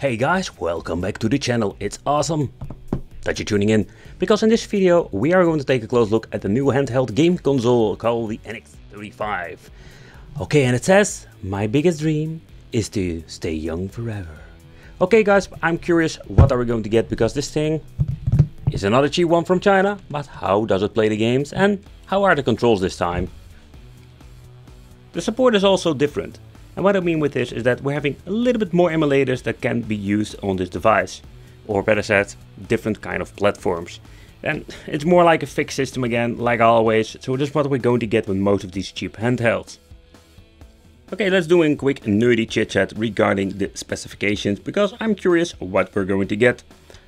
Hey guys, welcome back to the channel. It's awesome that you're tuning in, because in this video we are going to take a close look at the new handheld game console called the NX-35. Okay, and it says, my biggest dream is to stay young forever. Okay guys, I'm curious what are we going to get, because this thing is another cheap one from China, but how does it play the games and how are the controls this time? The support is also different. And what I mean with this is that we're having a little bit more emulators that can be used on this device. Or better said, different kind of platforms. And it's more like a fixed system again, like always. So that's what we're going to get with most of these cheap handhelds. Okay, let's do a quick nerdy chit chat regarding the specifications, because I'm curious what we're going to get.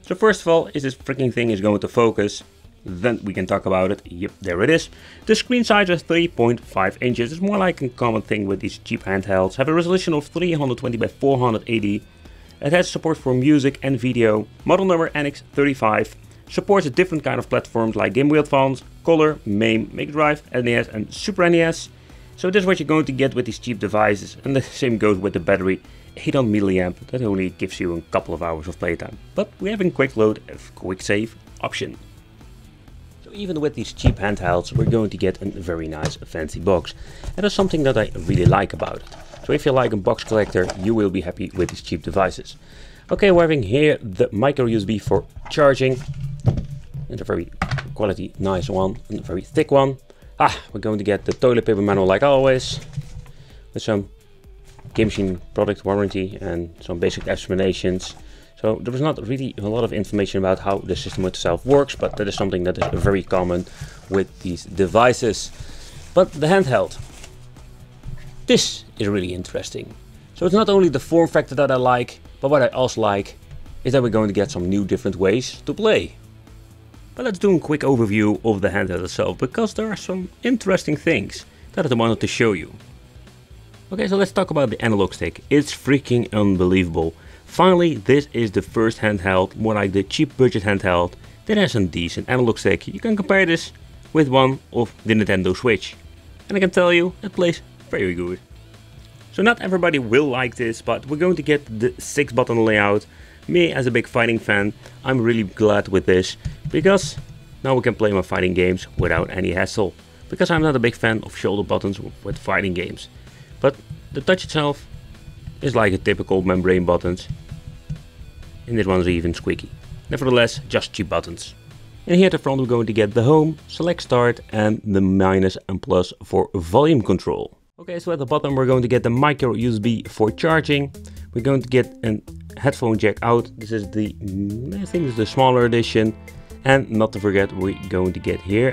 So first of all, is this freaking thing is going to focus? Then we can talk about it. Yep, there it is. The screen size is 3.5 inches. It's more like a common thing with these cheap handhelds. Have a resolution of 320 by 480. It has support for music and video. Model number NX-35. Supports a different kind of platforms like Game Boy Advance, Color, MAME, Mega Drive, NES and Super NES. So this is what you're going to get with these cheap devices. And the same goes with the battery. 800 mAh. That only gives you a couple of hours of playtime. But we have a quick load and quick save option. Even with these cheap handhelds, we're going to get a very nice fancy box. And that's something that I really like about it. So if you like a box collector, you will be happy with these cheap devices. Okay, we're having here the micro USB for charging. And a very quality nice one, and a very thick one. We're going to get the toilet paper manual like always. With some Game Machine product warranty and some basic explanations. So there was not really a lot of information about how the system itself works, but that is something that is very common with these devices. But the handheld, this is really interesting. So it's not only the form factor that I like, but what I also like is that we're going to get some new different ways to play. But let's do a quick overview of the handheld itself, because there are some interesting things that I wanted to show you. Okay, so let's talk about the analog stick. It's freaking unbelievable. Finally, this is the first handheld, more like the cheap budget handheld, that has a decent analog stick. You can compare this with one of the Nintendo Switch. And I can tell you, it plays very good. So not everybody will like this, but we're going to get the 6-button layout. Me, as a big fighting fan, I'm really glad with this, because now we can play my fighting games without any hassle. Because I'm not a big fan of shoulder buttons with fighting games. But the touch itself is like a typical membrane buttons, and this one's even squeaky. Nevertheless, just cheap buttons. And here at the front we're going to get the home, select start, and the minus and plus for volume control. Okay, so at the bottom we're going to get the micro USB for charging. We're going to get a headphone jack out. This is the, I think this is the smaller edition. And not to forget, we're going to get here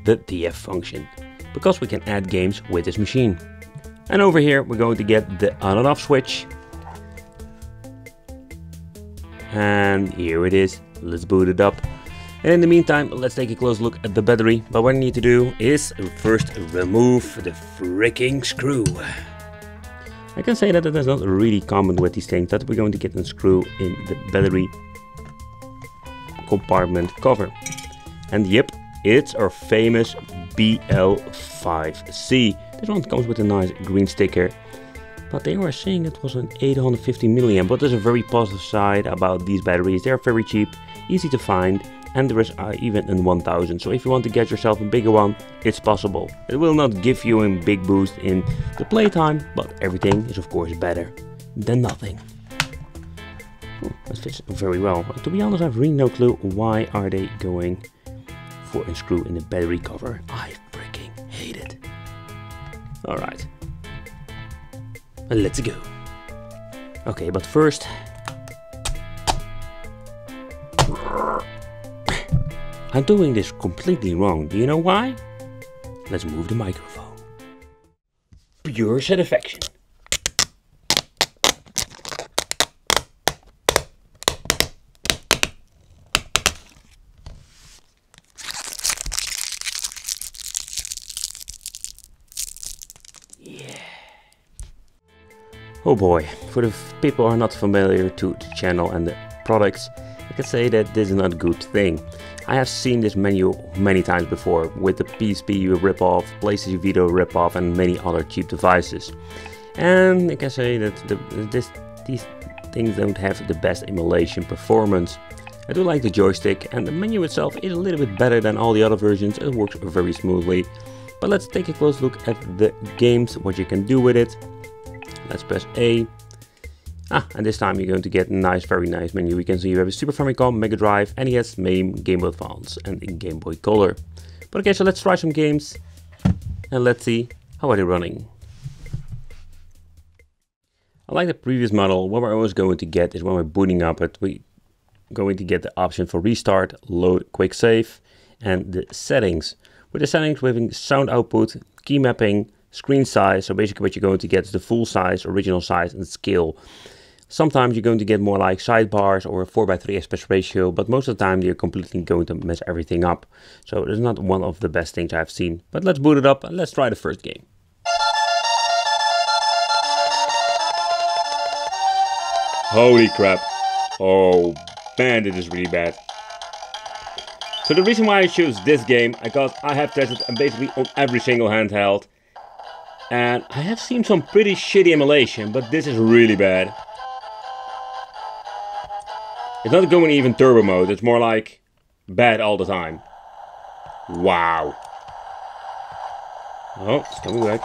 the TF function, because we can add games with this machine. And over here we're going to get the on and off switch. And here it is. Let's boot it up. And in the meantime, let's take a close look at the battery. But what I need to do is first remove the freaking screw. I can say that it is not really common with these things, that we're going to get a screw in the battery compartment cover. And yep, it's our famous BL5C. This one comes with a nice green sticker, but they were saying it was an 850 mAh, but there's a very positive side about these batteries. They're very cheap, easy to find, and there is even a 1000. So if you want to get yourself a bigger one, it's possible. It will not give you a big boost in the playtime, but everything is of course better than nothing. That fits very well. To be honest, I have really no clue why are they going for a screw in the battery cover. I freaking hate it. Alright, let's go. Okay, but first, I'm doing this completely wrong. Do you know why? Let's move the microphone. Pure satisfaction. Oh boy, for the people who are not familiar to the channel and the products, I can say that this is not a good thing. I have seen this menu many times before with the PSP ripoff, PlayStation Vita ripoff and many other cheap devices. And I can say that these things don't have the best emulation performance. I do like the joystick, and the menu itself is a little bit better than all the other versions. It works very smoothly. But let's take a close look at the games, what you can do with it. Let's press A. And this time you're going to get a nice, very nice menu. We can see you have a Super Famicom, Mega Drive, NES, MAME, Game Boy Advance, and Game Boy Color. But okay, so let's try some games, and let's see how are they running. Unlike the previous model, what we're always going to get is when we're booting up it, we're going to get the option for restart, load, quick save, and the settings. With the settings, we're having sound output, key mapping, screen size. So basically what you're going to get is the full size, original size, and scale. Sometimes you're going to get more like sidebars or a 4:3 aspect ratio, but most of the time you're completely going to mess everything up. So it's not one of the best things I've seen. But let's boot it up and let's try the first game. Holy crap. Oh man, this is really bad. So the reason why I choose this game, because I have tested basically on every single handheld. And I have seen some pretty shitty emulation, but this is really bad. It's not going even turbo mode, it's more like bad all the time. Wow. Oh, it's coming back.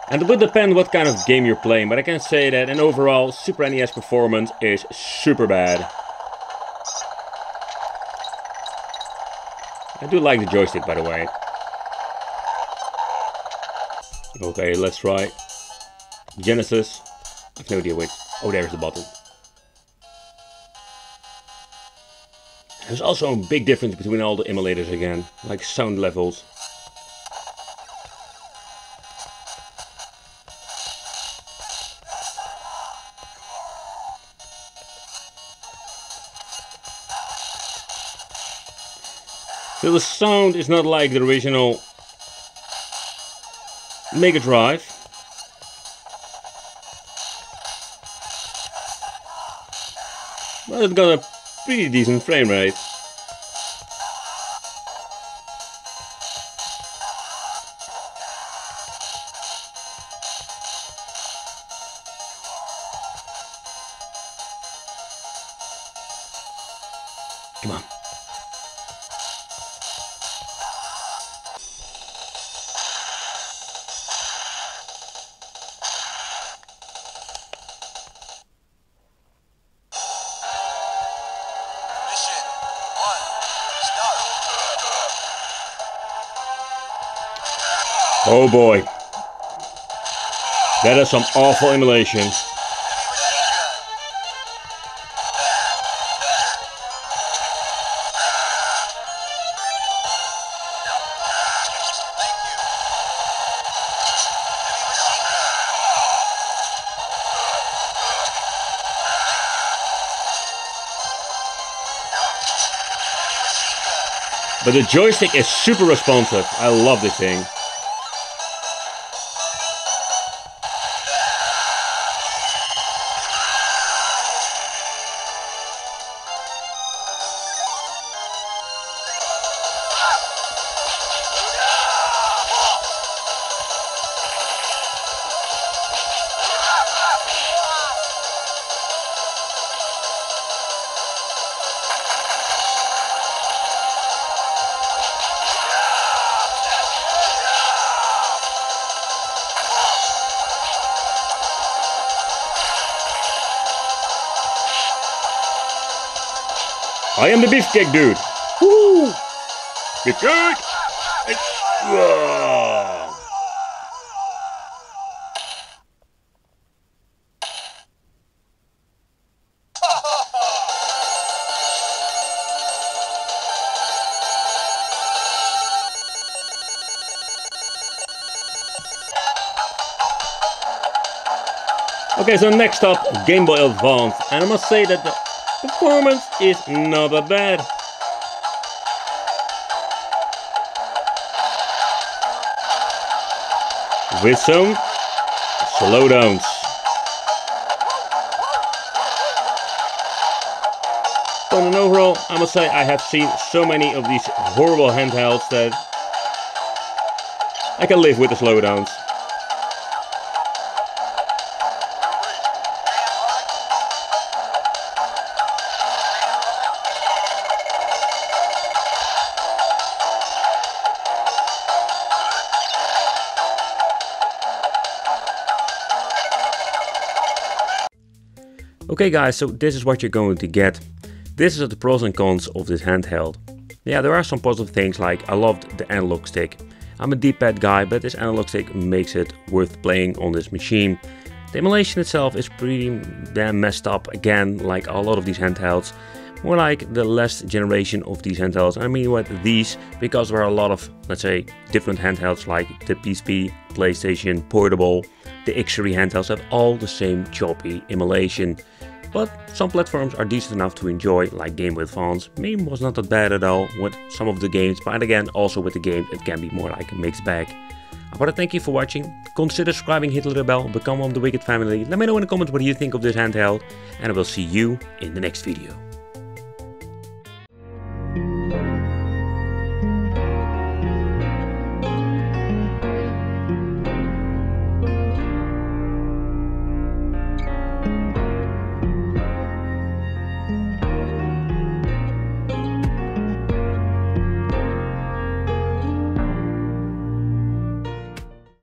And it would depend what kind of game you're playing, but I can say that in overall Super NES performance is super bad. I do like the joystick, by the way. Okay, let's try Genesis. I have no idea which. Oh, there's the button. There's also a big difference between all the emulators again, like sound levels. So the sound is not like the original Mega Drive. But it's got a pretty decent frame rate. Come on. Oh boy, that is some awful emulation. But the joystick is super responsive. I love this thing. I am the beefcake dude. Woo! Beefcake! Okay, so next up, Game Boy Advance, and I must say that the performance is not that bad. With some slowdowns. on an overall, I must say I have seen so many of these horrible handhelds that I can live with the slowdowns. Okay guys, so this is what you're going to get. This is the pros and cons of this handheld. Yeah, there are some positive things, like I loved the analog stick. I'm a D-pad guy, but this analog stick makes it worth playing on this machine. The emulation itself is pretty damn messed up, again, like a lot of these handhelds. More like the last generation of these handhelds. I mean what these, because there are a lot of, let's say, different handhelds like the PSP, PlayStation, Portable, the X3 handhelds have all the same choppy emulation. But some platforms are decent enough to enjoy, like Game with Advance. MAME was not that bad at all with some of the games, but again, also with the games it can be more like a mixed bag. I want to thank you for watching. Consider subscribing, hit the little bell, become one of the Wicked family. Let me know in the comments what you think of this handheld, and I will see you in the next video.